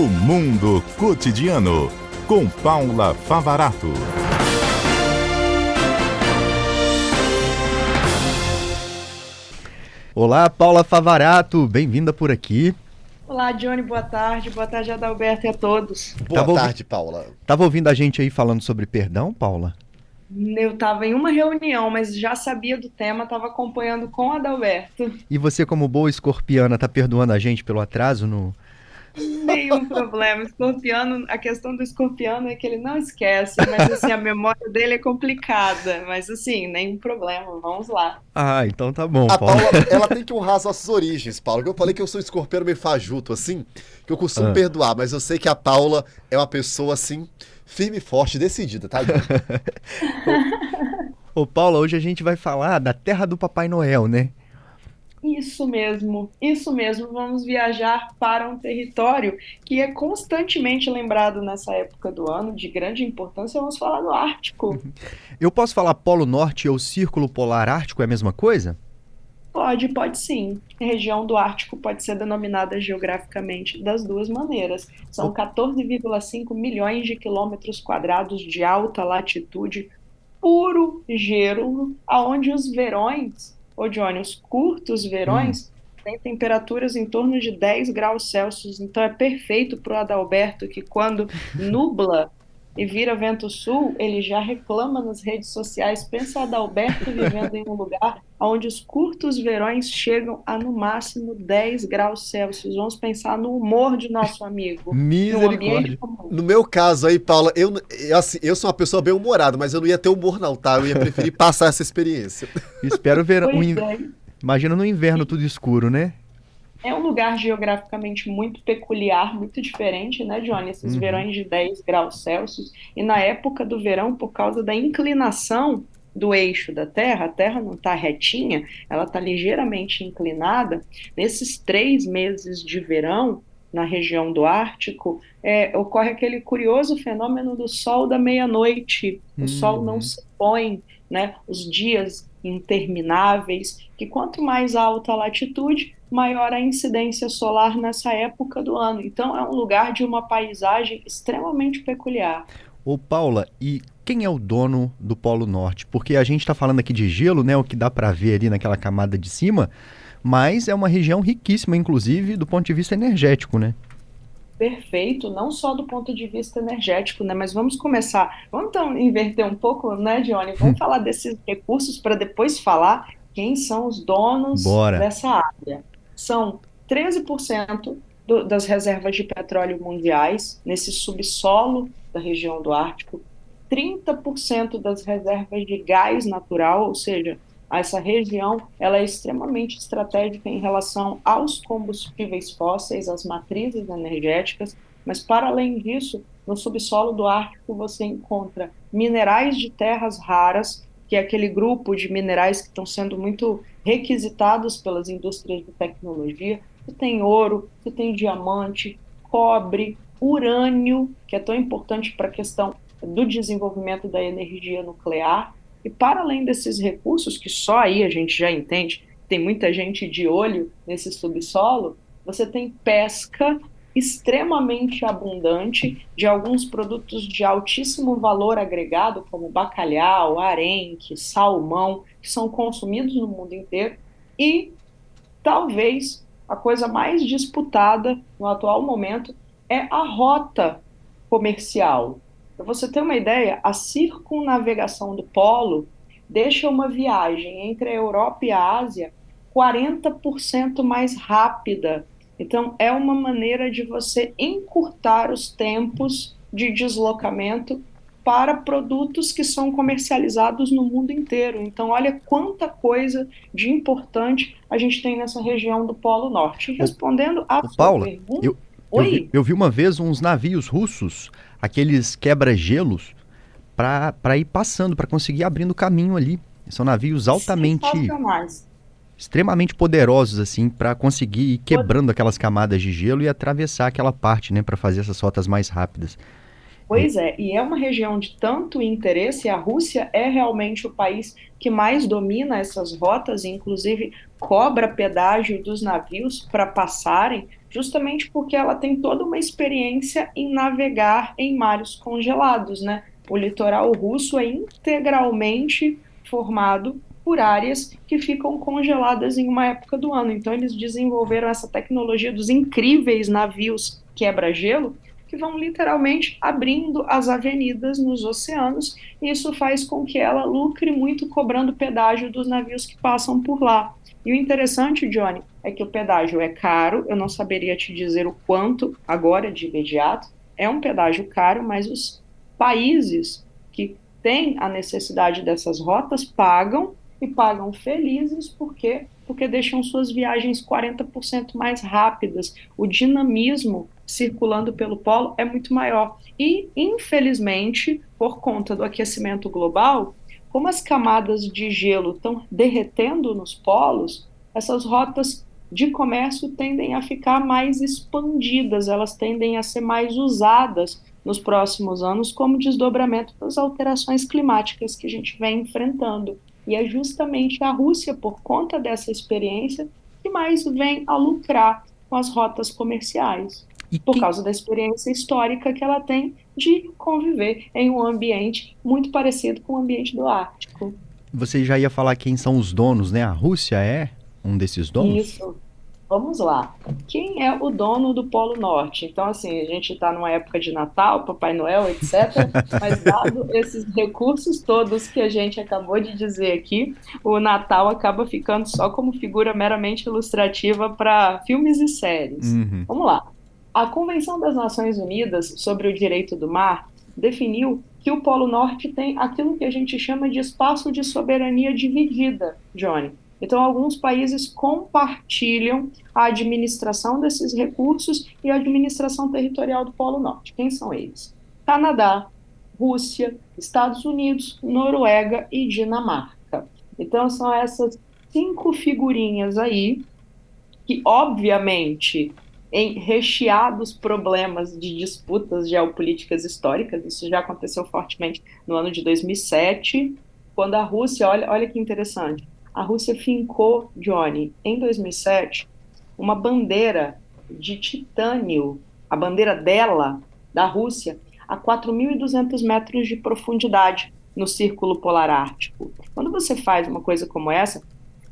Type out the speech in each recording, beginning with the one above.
O Mundo Cotidiano, com Paula Favarato. Olá, Paula Favarato, bem-vinda por aqui. Olá, Johnny, boa tarde, Adalberto e a todos. Boa tarde, Paula. Tava ouvindo a gente aí falando sobre perdão, Paula? Eu estava em uma reunião, mas já sabia do tema, estava acompanhando com o Adalberto. E você, como boa escorpiana, tá perdoando a gente pelo atraso no... Nenhum problema. Escorpiano, a questão do escorpiano é que ele não esquece, mas assim, a memória dele é complicada. Mas assim, nenhum problema, vamos lá. Ah, então tá bom, A Paula. Paula, ela tem que honrar as nossas origens, Paula. Eu falei que eu sou escorpiano meio fajuto, assim, que eu costumo perdoar, mas eu sei que a Paula é uma pessoa, assim, firme, forte, decidida, tá? Ô, Paula, hoje a gente vai falar da terra do Papai Noel, né? Isso mesmo, isso mesmo. Vamos viajar para um território que é constantemente lembrado nessa época do ano, de grande importância. Vamos falar do Ártico. Eu posso falar Polo Norte ou Círculo Polar Ártico, é a mesma coisa? Pode sim. A região do Ártico pode ser denominada geograficamente das duas maneiras. São 14,5 milhões de quilômetros quadrados de alta latitude, puro gelo, aonde os verões, ô Johnny, os curtos verões, têm temperaturas em torno de 10 graus Celsius. Então é perfeito para o Adalberto, que quando nubla e vira vento sul, ele já reclama nas redes sociais. Pensa Adalberto vivendo em um lugar onde os curtos verões chegam a no máximo 10 graus Celsius. Vamos pensar no humor de nosso amigo. Num ambiente Misericórdia. comum. No meu caso aí, Paula, assim, eu sou uma pessoa bem humorada, mas eu não ia ter humor não, tá? Eu ia preferir passar essa experiência. Espero ver... Pois é. Imagina no inverno tudo escuro, né? É um lugar geograficamente muito peculiar, muito diferente, né, Johnny? Esses verões de 10 graus Celsius. E na época do verão, por causa da inclinação do eixo da Terra, a Terra não está retinha, ela está ligeiramente inclinada. Nesses 3 meses de verão, na região do Ártico, ocorre aquele curioso fenômeno do sol da meia-noite. O sol não se põe, né? Os dias intermináveis, que quanto mais alta a latitude, maior a incidência solar nessa época do ano. Então é um lugar de uma paisagem extremamente peculiar. Ô, Paula, e quem é o dono do Polo Norte? Porque a gente está falando aqui de gelo, né? O que dá para ver ali naquela camada de cima, mas é uma região riquíssima, inclusive, do ponto de vista energético, né? Perfeito, não só do ponto de vista energético, né? Mas vamos começar. Vamos então inverter um pouco, né, Johnny? Vamos falar desses recursos para depois falar quem são os donos Bora. dessa área. São 13% das reservas de petróleo mundiais nesse subsolo da região do Ártico, 30% das reservas de gás natural, ou seja, essa região ela é extremamente estratégica em relação aos combustíveis fósseis, às matrizes energéticas, mas para além disso, no subsolo do Ártico você encontra minerais de terras raras, que é aquele grupo de minerais que estão sendo muito requisitados pelas indústrias de tecnologia. Você tem ouro, você tem diamante, cobre, urânio, que é tão importante para a questão do desenvolvimento da energia nuclear. E para além desses recursos, que só aí a gente já entende, tem muita gente de olho nesse subsolo, você tem pesca extremamente abundante de alguns produtos de altíssimo valor agregado, como bacalhau, arenque, salmão, que são consumidos no mundo inteiro, e talvez a coisa mais disputada no atual momento é a rota comercial. Para você ter uma ideia, a circunnavegação do polo deixa uma viagem entre a Europa e a Ásia 40% mais rápida. Então, é uma maneira de você encurtar os tempos de deslocamento para produtos que são comercializados no mundo inteiro. Então, olha quanta coisa de importante a gente tem nessa região do Polo Norte. Respondendo à sua Paula, pergunta... eu vi uma vez uns navios russos, aqueles quebra-gelos, para ir passando, para conseguir abrindo caminho ali. São navios altamente, extremamente poderosos, assim, para conseguir ir quebrando aquelas camadas de gelo e atravessar aquela parte, né, para fazer essas rotas mais rápidas. Pois é, e é uma região de tanto interesse, e a Rússia é realmente o país que mais domina essas rotas, e inclusive cobra pedágio dos navios para passarem, justamente porque ela tem toda uma experiência em navegar em mares congelados, né? O litoral russo é integralmente formado por áreas que ficam congeladas em uma época do ano. Então, eles desenvolveram essa tecnologia dos incríveis navios quebra-gelo, que vão literalmente abrindo as avenidas nos oceanos, e isso faz com que ela lucre muito cobrando pedágio dos navios que passam por lá. E o interessante, Johnny, é que o pedágio é caro, eu não saberia te dizer o quanto agora de imediato, é um pedágio caro, mas os países que têm a necessidade dessas rotas pagam, e pagam felizes porque deixam suas viagens 40% mais rápidas. O dinamismo circulando pelo polo é muito maior. E, infelizmente, por conta do aquecimento global, como as camadas de gelo estão derretendo nos polos, essas rotas de comércio tendem a ficar mais expandidas, elas tendem a ser mais usadas nos próximos anos como desdobramento das alterações climáticas que a gente vem enfrentando. E é justamente a Rússia, por conta dessa experiência, que mais vem a lucrar com as rotas comerciais, por causa da experiência histórica que ela tem de conviver em um ambiente muito parecido com o ambiente do Ártico. Você já ia falar quem são os donos, né? A Rússia é um desses donos? Isso. Vamos lá. Quem é o dono do Polo Norte? Então, assim, a gente está numa época de Natal, Papai Noel, etc. Mas, dado esses recursos todos que a gente acabou de dizer aqui, o Natal acaba ficando só como figura meramente ilustrativa para filmes e séries. Uhum. Vamos lá. A Convenção das Nações Unidas sobre o Direito do Mar definiu que o Polo Norte tem aquilo que a gente chama de espaço de soberania dividida, Johnny. Então, alguns países compartilham a administração desses recursos e a administração territorial do Polo Norte. Quem são eles? Canadá, Rússia, Estados Unidos, Noruega e Dinamarca. Então, são essas 5 figurinhas aí que, obviamente, em recheados problemas de disputas geopolíticas históricas, isso já aconteceu fortemente no ano de 2007, quando a Rússia, olha que interessante, a Rússia fincou, Johnny, em 2007, uma bandeira de titânio, a bandeira dela, da Rússia, a 4.200 metros de profundidade no Círculo Polar Ártico. Quando você faz uma coisa como essa,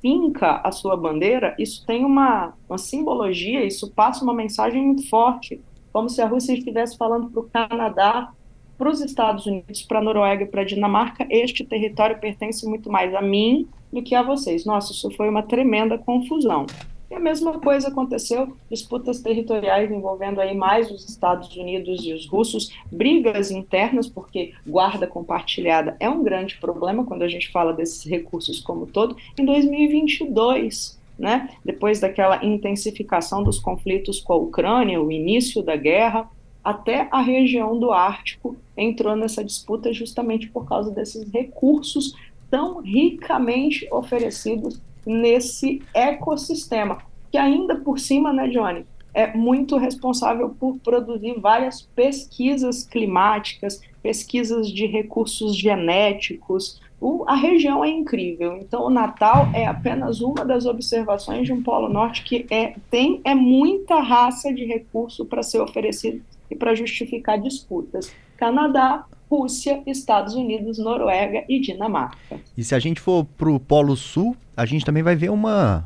finca a sua bandeira, isso tem uma simbologia, isso passa uma mensagem muito forte, como se a Rússia estivesse falando para o Canadá, para os Estados Unidos, para a Noruega e para a Dinamarca, este território pertence muito mais a mim do que a vocês. Nossa, isso foi uma tremenda confusão. E a mesma coisa aconteceu, disputas territoriais envolvendo aí mais os Estados Unidos e os russos, brigas internas, porque guarda compartilhada é um grande problema quando a gente fala desses recursos como todo, em 2022, né? Depois daquela intensificação dos conflitos com a Ucrânia, o início da guerra, até a região do Ártico entrou nessa disputa justamente por causa desses recursos tão ricamente oferecidos nesse ecossistema, que ainda por cima, né, Johnny, é muito responsável por produzir várias pesquisas climáticas, pesquisas de recursos genéticos. A região é incrível. Então, o Natal é apenas uma das observações de um Polo Norte que tem muita raça de recurso para ser oferecido e para justificar disputas. Canadá, Rússia, Estados Unidos, Noruega e Dinamarca. E se a gente for para o Polo Sul, a gente também vai ver uma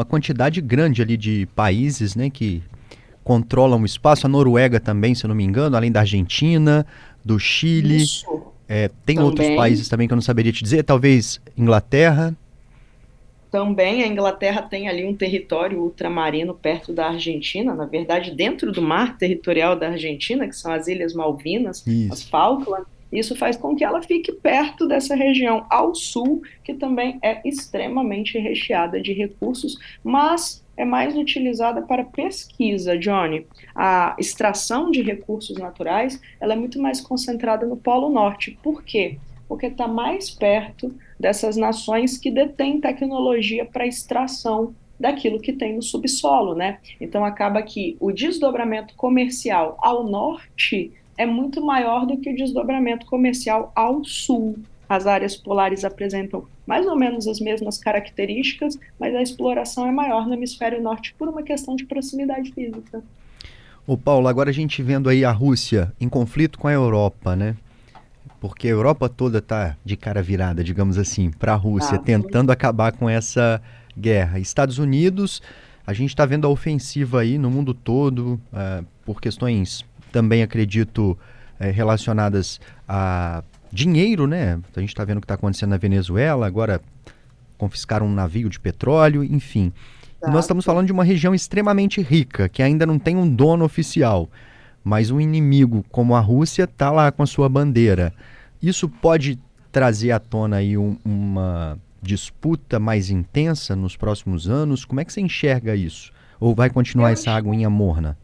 quantidade grande ali de países, né, que controlam o espaço. A Noruega também, se eu não me engano, além da Argentina, do Chile. Isso. Tem Também. outros países também que eu não saberia te dizer, talvez Inglaterra. Também a Inglaterra tem ali um território ultramarino perto da Argentina, na verdade, dentro do mar territorial da Argentina, que são as Ilhas Malvinas, Isso. as Falkland. Isso faz com que ela fique perto dessa região ao sul, que também é extremamente recheada de recursos, mas é mais utilizada para pesquisa, Johnny. A extração de recursos naturais, ela é muito mais concentrada no Polo Norte. Por quê? Porque está mais perto dessas nações que detêm tecnologia para extração daquilo que tem no subsolo, né? Então acaba que o desdobramento comercial ao norte é muito maior do que o desdobramento comercial ao sul. As áreas polares apresentam mais ou menos as mesmas características, mas a exploração é maior no hemisfério norte por uma questão de proximidade física. Ô Paulo, agora a gente vendo aí a Rússia em conflito com a Europa, né? Porque a Europa toda está de cara virada, digamos assim, para a Rússia, tentando acabar com essa guerra. Estados Unidos, a gente está vendo a ofensiva aí no mundo todo, por questões também, acredito, relacionadas a dinheiro, né? A gente está vendo o que está acontecendo na Venezuela, agora confiscaram um navio de petróleo, enfim. Nós estamos falando de uma região extremamente rica, que ainda não tem um dono oficial, mas um inimigo como a Rússia está lá com a sua bandeira. Isso pode trazer à tona aí uma disputa mais intensa nos próximos anos? Como é que você enxerga isso? Ou vai continuar essa aguinha morna?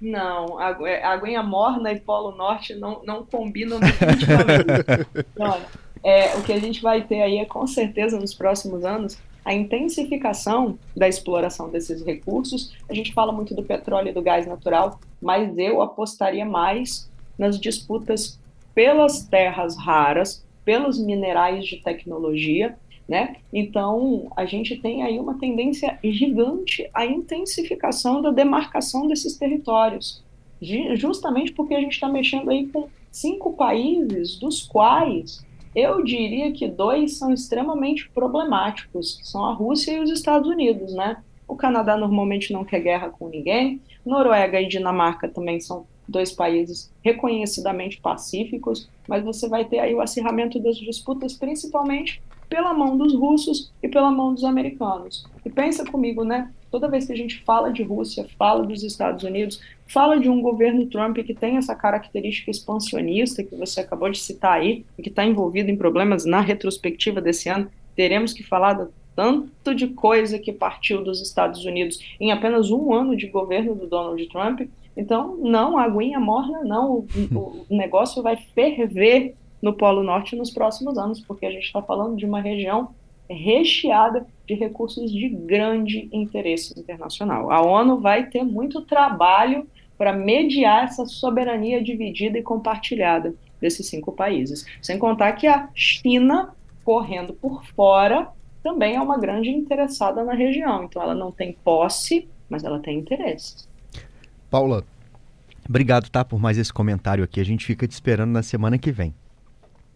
Não, a aguinha morna e Polo Norte não combinam definitivamente. Olha, o que a gente vai ter aí é, com certeza, nos próximos anos, a intensificação da exploração desses recursos. A gente fala muito do petróleo e do gás natural, mas eu apostaria mais nas disputas pelas terras raras, pelos minerais de tecnologia, né? Então, a gente tem aí uma tendência gigante à intensificação da demarcação desses territórios, justamente porque a gente está mexendo aí com 5 países, dos quais eu diria que 2 são extremamente problemáticos, que são a Rússia e os Estados Unidos, né? O Canadá normalmente não quer guerra com ninguém, Noruega e Dinamarca também são 2 países reconhecidamente pacíficos, mas você vai ter aí o acirramento das disputas, principalmente pela mão dos russos e pela mão dos americanos. E pensa comigo, né? Toda vez que a gente fala de Rússia, fala dos Estados Unidos, fala de um governo Trump que tem essa característica expansionista que você acabou de citar aí, e que está envolvido em problemas na retrospectiva desse ano, teremos que falar do tanto de coisa que partiu dos Estados Unidos em apenas um ano de governo do Donald Trump. Então, não, a aguinha morna, não, o negócio vai ferver no Polo Norte nos próximos anos, porque a gente está falando de uma região recheada de recursos de grande interesse internacional. A ONU vai ter muito trabalho para mediar essa soberania dividida e compartilhada desses 5 países. Sem contar que a China, correndo por fora, também é uma grande interessada na região. Então, ela não tem posse, mas ela tem interesses. Paula, obrigado, tá, por mais esse comentário aqui. A gente fica te esperando na semana que vem.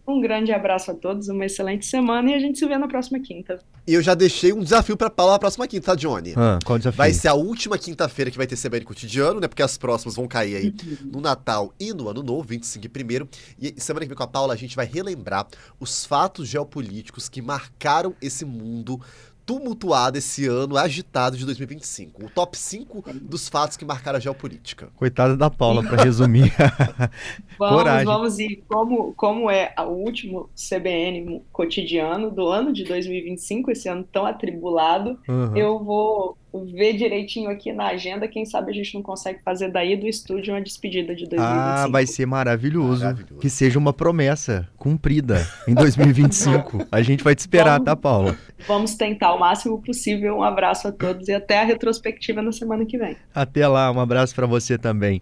Um grande abraço a todos, uma excelente semana e a gente se vê na próxima quinta. E eu já deixei um desafio pra Paula na próxima quinta, tá, Johnny? Qual o desafio? Vai ser a última quinta-feira que vai ter CBN Cotidiano, né? Porque as próximas vão cair aí no Natal e no Ano Novo, 25 de 1º. E semana que vem com a Paula a gente vai relembrar os fatos geopolíticos que marcaram esse mundo tumultuado, esse ano agitado de 2025. O top 5 dos fatos que marcaram a geopolítica. Coitada da Paula, para resumir. Vamos ir. Como é o último CBN cotidiano do ano de 2025, esse ano tão atribulado, eu vou ver direitinho aqui na agenda. Quem sabe a gente não consegue fazer daí do estúdio uma despedida de 2025. Vai ser maravilhoso. Que seja uma promessa cumprida em 2025. A gente vai te esperar, tá, Paula? Vamos tentar o máximo possível. Um abraço a todos e até a retrospectiva na semana que vem. Até lá, um abraço para você também.